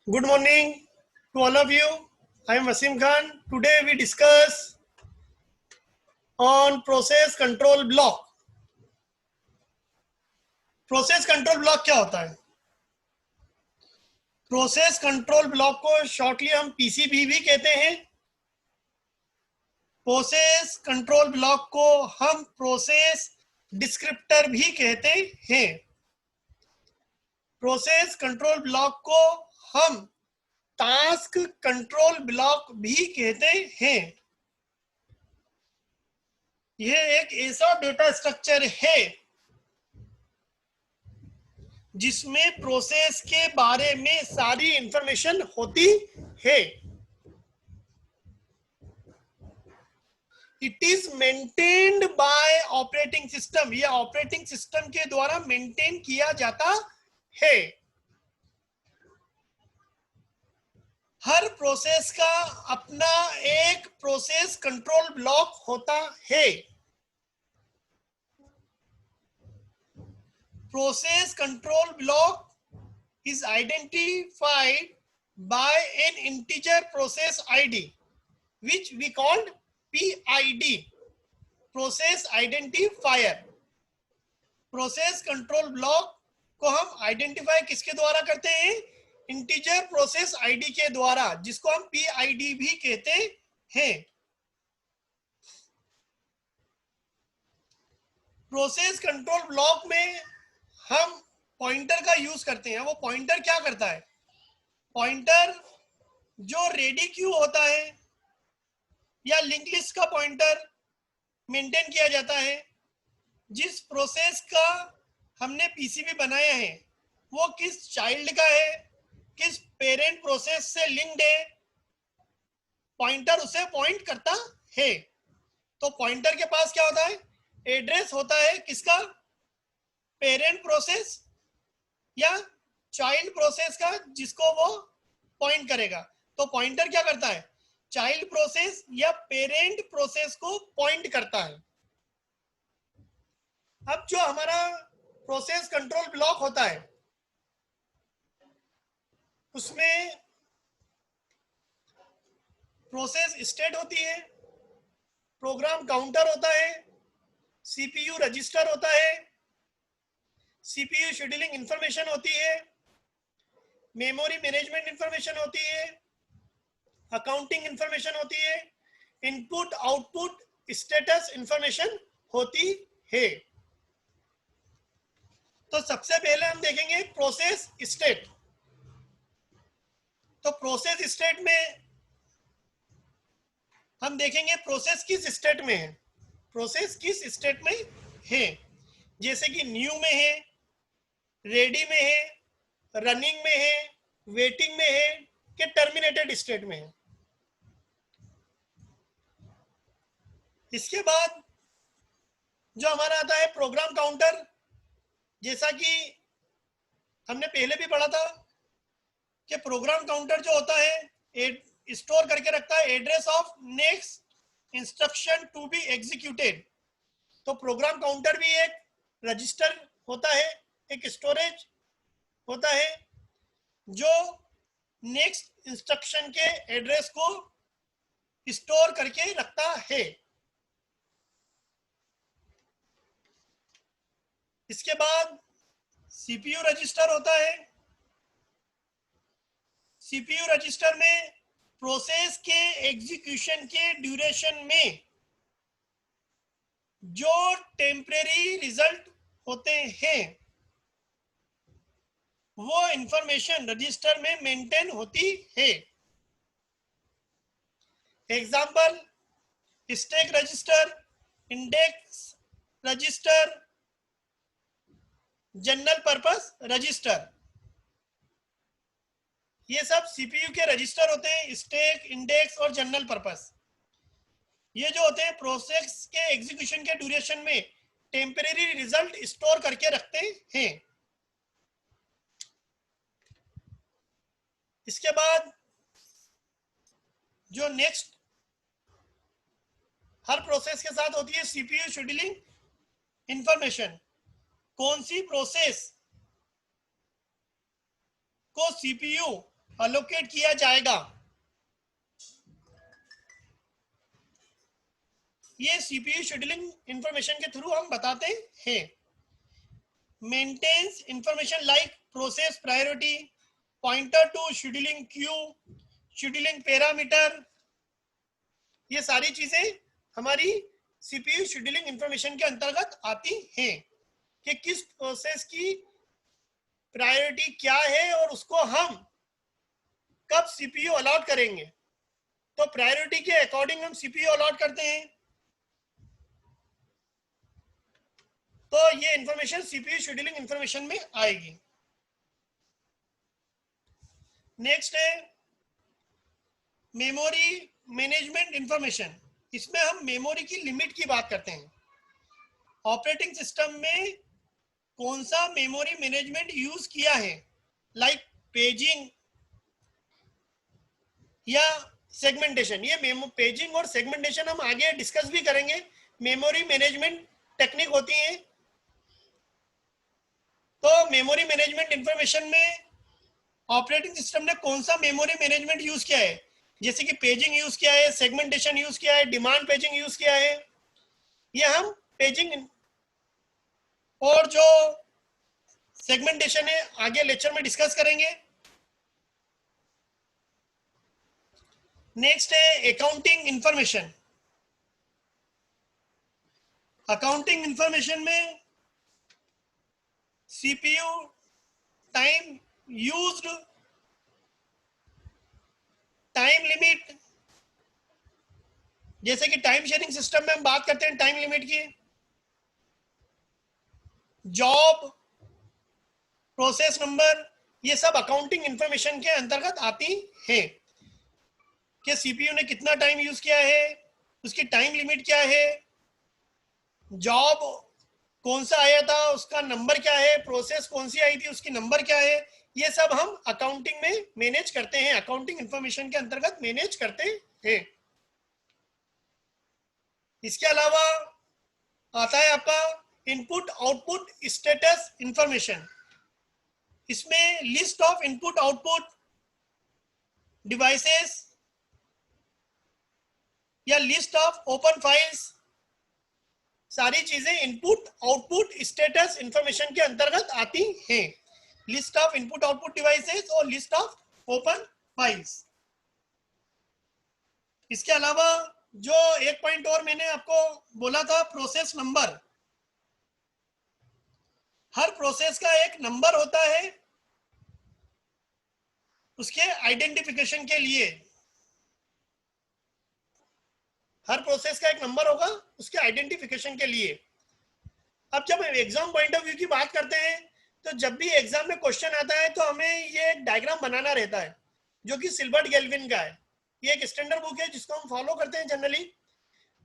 Good morning to all of you. I am Wasim Khan. Today we discuss on process control block. Process control block क्या होता है? Process control block को shortly हम PCB भी कहते हैं। Process control block को हम प्रोसेस डिस्क्रिप्टर भी कहते हैं। प्रोसेस कंट्रोल ब्लॉक को हम टास्क कंट्रोल ब्लॉक भी कहते हैं। यह एक ऐसा डेटा स्ट्रक्चर है जिसमें प्रोसेस के बारे में सारी इंफॉर्मेशन होती है। It is maintained by operating system. यह ऑपरेटिंग सिस्टम के द्वारा मेंटेन किया जाता है। हर प्रोसेस का अपना एक प्रोसेस कंट्रोल ब्लॉक होता है। Process control block is identified by an integer process ID, which we called PID, process identifier. Process control block को हम आइडेंटिफाई किसके द्वारा करते हैं? इंटीजर प्रोसेस आईडी के द्वारा, जिसको हम PID भी कहते हैं। प्रोसेस कंट्रोल ब्लॉक में हम पॉइंटर का यूज करते हैं। वो पॉइंटर क्या करता है? पॉइंटर जो रेडी क्यू होता है या लिंक लिस्ट का पॉइंटर मेंटेन किया जाता है। जिस प्रोसेस का हमने पीसीबी बनाया है वो किस चाइल्ड का है, किस पेरेंट प्रोसेस से लिंक्ड है, पॉइंटर उसे पॉइंट करता है। तो पॉइंटर के पास क्या होता है? एड्रेस होता है किसका? पेरेंट प्रोसेस या चाइल्ड प्रोसेस का, जिसको वो पॉइंट करेगा। तो पॉइंटर क्या करता है? चाइल्ड प्रोसेस या पेरेंट प्रोसेस को पॉइंट करता है। अब जो हमारा प्रोसेस कंट्रोल ब्लॉक होता है उसमें प्रोसेस स्टेट होती है, प्रोग्राम काउंटर होता है, सीपीयू रजिस्टर होता है, सीपीयू शेड्यूलिंग इंफॉर्मेशन होती है, मेमोरी मैनेजमेंट इंफॉर्मेशन होती है, अकाउंटिंग इंफॉर्मेशन होती है, इनपुट आउटपुट स्टेटस इंफॉर्मेशन होती है। तो सबसे पहले हम देखेंगे प्रोसेस स्टेट। तो प्रोसेस स्टेट में हम देखेंगे प्रोसेस किस स्टेट में है। प्रोसेस किस स्टेट में है? जैसे कि न्यू में है, रेडी में है, रनिंग में है, वेटिंग में है, कि टर्मिनेटेड स्टेट में है। इसके बाद जो हमारा आता है प्रोग्राम काउंटर। जैसा कि हमने पहले भी पढ़ा था कि प्रोग्राम काउंटर जो होता है स्टोर करके रखता है address of next instruction to be executed. तो प्रोग्राम काउंटर भी एक रजिस्टर होता है, एक स्टोरेज होता है जो नेक्स्ट इंस्ट्रक्शन के एड्रेस को स्टोर करके रखता है। इसके बाद सीपीयू रजिस्टर होता है। सीपीयू रजिस्टर में प्रोसेस के एग्जीक्यूशन के ड्यूरेशन में जो टेम्परेरी रिजल्ट होते हैं वो इंफॉर्मेशन रजिस्टर में मेंटेन होती है। Example, stack register, index register, general purpose register, ये सब सीपीयू के रजिस्टर होते हैं। स्टैक, इंडेक्स और जनरल पर्पस, ये जो होते हैं प्रोसेस के एग्जीक्यूशन के ड्यूरेशन में टेम्परेरी रिजल्ट स्टोर करके रखते हैं। इसके बाद जो नेक्स्ट हर प्रोसेस के साथ होती है सीपीयू शेड्यूलिंग इंफॉर्मेशन। कौन सी प्रोसेस को सीपीयू अलोकेट किया जाएगा। ये सीपीयू शेड्यूलिंग इंफॉर्मेशन के थ्रू हम बताते हैं। Maintains information like process priority, pointer to scheduling queue, scheduling parameter, ये सारी चीजें हमारी सीपीयू शेड्यूलिंग इंफॉर्मेशन के अंतर्गत आती हैं कि किस प्रोसेस की प्रायोरिटी क्या है और उसको हम कब सीपीयू अलॉट करेंगे। तो प्रायोरिटी के अकॉर्डिंग हम सीपीयू अलॉट करते हैं। तो ये इंफॉर्मेशन सीपीयू शेड्यूलिंग इंफॉर्मेशन में आएगी। नेक्स्ट है मेमोरी मैनेजमेंट इंफॉर्मेशन। इसमें हम मेमोरी की लिमिट की बात करते हैं। ऑपरेटिंग सिस्टम में कौन सा मेमोरी मैनेजमेंट यूज किया है, लाइक पेजिंग या सेगमेंटेशन। ये पेजिंग और सेगमेंटेशन हम आगे डिस्कस भी करेंगे। मेमोरी मैनेजमेंट टेक्निक होती है। तो मेमोरी मैनेजमेंट इंफॉर्मेशन में ऑपरेटिंग सिस्टम ने कौन सा मेमोरी मैनेजमेंट यूज किया है, जैसे कि पेजिंग यूज किया है, सेगमेंटेशन यूज किया है, डिमांड पेजिंग यूज किया है। ये हम पेजिंग और जो सेगमेंटेशन है आगे लेक्चर में डिस्कस करेंगे। नेक्स्ट है अकाउंटिंग इंफॉर्मेशन। अकाउंटिंग इंफॉर्मेशन में CPU time used, time limit, जैसे कि टाइम शेयरिंग सिस्टम में हम बात करते हैं टाइम लिमिट की, जॉब, प्रोसेस नंबर, ये सब अकाउंटिंग इंफॉर्मेशन के अंतर्गत आती हैं कि सीपीयू ने कितना टाइम यूज किया है, उसकी टाइम लिमिट क्या है, जॉब कौन सा आया था उसका नंबर क्या है, प्रोसेस कौन सी आई थी उसकी नंबर क्या है। ये सब हम अकाउंटिंग में मैनेज करते हैं, अकाउंटिंग इंफॉर्मेशन के अंतर्गत मैनेज करते हैं। इसके अलावा आता है आपका इनपुट आउटपुट स्टेटस इंफॉर्मेशन। इसमें list of input output devices या लिस्ट ऑफ ओपन फाइल्स, सारी चीजें इनपुट आउटपुट स्टेटस इंफॉर्मेशन के अंतर्गत आती हैं। List of input output devices और लिस्ट ऑफ ओपन फाइल्स। इसके अलावा जो एक पॉइंट और मैंने आपको बोला था, प्रोसेस नंबर। हर प्रोसेस का एक नंबर होता है उसके आइडेंटिफिकेशन के लिए। हर प्रोसेस का एक नंबर होगा उसके आइडेंटिफिकेशन के लिए। अब जब हम एग्जाम पॉइंट ऑफ व्यू की बात करते हैं तो जब भी एग्जाम में क्वेश्चन आता है तो हमें ये एक डायग्राम बनाना रहता है जो कि सिल्बर्ट गेल्विन का है। ये एक स्टैंडर्ड बुक है जिसको हम फॉलो करते हैं जनरली।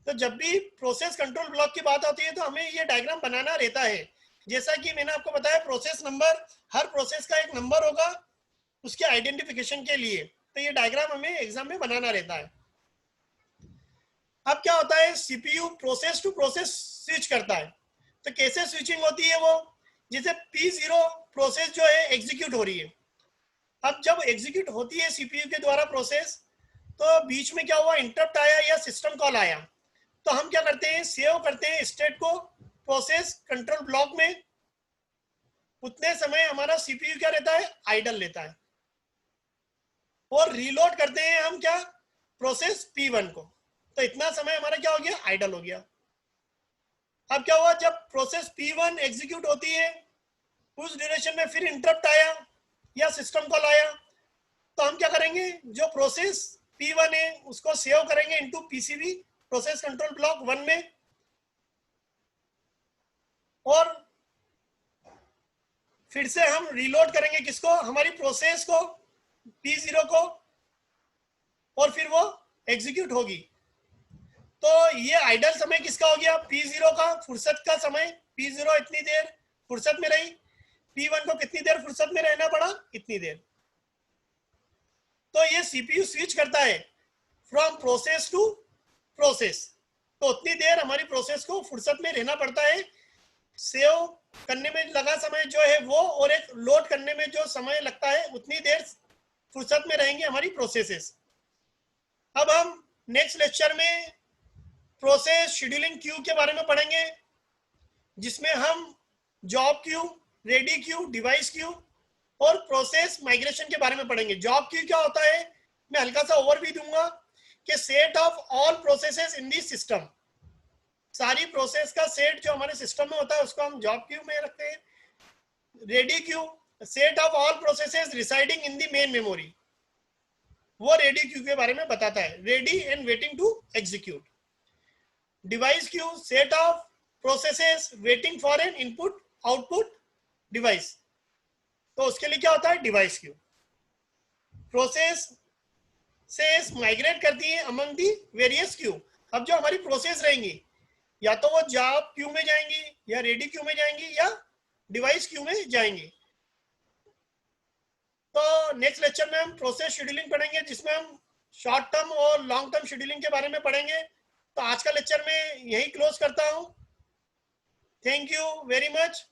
तो जब भी प्रोसेस कंट्रोल ब्लॉक की बात आती है तो हमें ये डायग्राम बनाना रहता है। जैसा कि मैंने आपको बताया, प्रोसेस नंबर, हर प्रोसेस का एक नंबर होगा उसके आइडेंटिफिकेशन के लिए। तो ये डायग्राम हमें एग्जाम में बनाना रहता है। अब क्या होता है, CPU process to process switch करता है। तो कैसे स्विचिंग होती है वो, जैसे P0 प्रोसेस जो है एग्जीक्यूट हो रही है। अब जब एग्जीक्यूट होती है सीपीयू के द्वारा प्रोसेस, तो बीच में क्या हुआ, इंटरप्ट आया या सिस्टम कॉल आया, तो हम क्या करते हैं, सेव करते हैं स्टेट को प्रोसेस कंट्रोल ब्लॉक में। उतने समय हमारा सीपीयू क्या रहता है, आइडल रहता है। और रीलोड करते हैं हम क्या, प्रोसेस P1 को। तो इतना समय हमारा क्या हो गया, आइडल हो गया। अब क्या हुआ, जब प्रोसेस P1 एग्जीक्यूट होती है उस ड्यूरेशन में फिर इंटरप्ट आया या सिस्टम कॉल आया, तो हम क्या करेंगे, जो प्रोसेस P1 है उसको सेव करेंगे into PCB process control block 1 में, और फिर से हम रीलोड करेंगे किसको, हमारी प्रोसेस को, P0 को, और फिर वो एग्जीक्यूट होगी। तो ये आइडल समय किसका हो गया, P0 का, फुर्सत का समय। P0 इतनी देर फुर्सत में रही, P1 को कितनी देर फुर्सत में रहना पड़ा, इतनी देर। तो ये सीपीयू स्विच करता है फ्रॉम प्रोसेस टू प्रोसेस। तो उतनी देर हमारी प्रोसेस को फुर्सत में रहना पड़ता है। सेव करने में लगा समय जो है वो, और एक लोड करने में जो समय लगता है उतनी देर फुर्सत में रहेंगे हमारी प्रोसेसेस। अब हम नेक्स्ट लेक्चर में प्रोसेस शेड्यूलिंग क्यू के बारे में पढ़ेंगे, जिसमें हम job queue, ready queue, device Q और प्रोसेस माइग्रेशन के बारे में पढ़ेंगे। जॉब क्यू क्या होता है, मैं हल्का सा ओवरव्यू दूंगा कि set of all processes in the system, सारी प्रोसेस का सेट जो हमारे सिस्टम में होता है उसको हम जॉब क्यू में रखते हैं। Ready queue, set of all processes residing in the main memory, वो रेडी क्यू के बारे में बताता है, ready and waiting to execute. Device queue, set of processes waiting for an input output device, तो उसके लिए क्या होता है, डिवाइस क्यू। प्रोसेस से माइग्रेट करती है अमंग दी वेरियस क्यू। अब जो हमारी प्रोसेस रहेंगी या तो वो जॉब क्यू में जाएंगी या रेडी क्यू में जाएंगी या डिवाइस क्यू में जाएंगी। तो नेक्स्ट लेक्चर में हम प्रोसेस शेड्यूलिंग पढ़ेंगे, जिसमें हम शॉर्ट टर्म और लॉन्ग टर्म शेड्यूलिंग के बारे में पढ़ेंगे। तो आज का लेक्चर में यही क्लोज करता हूं। Thank you very much.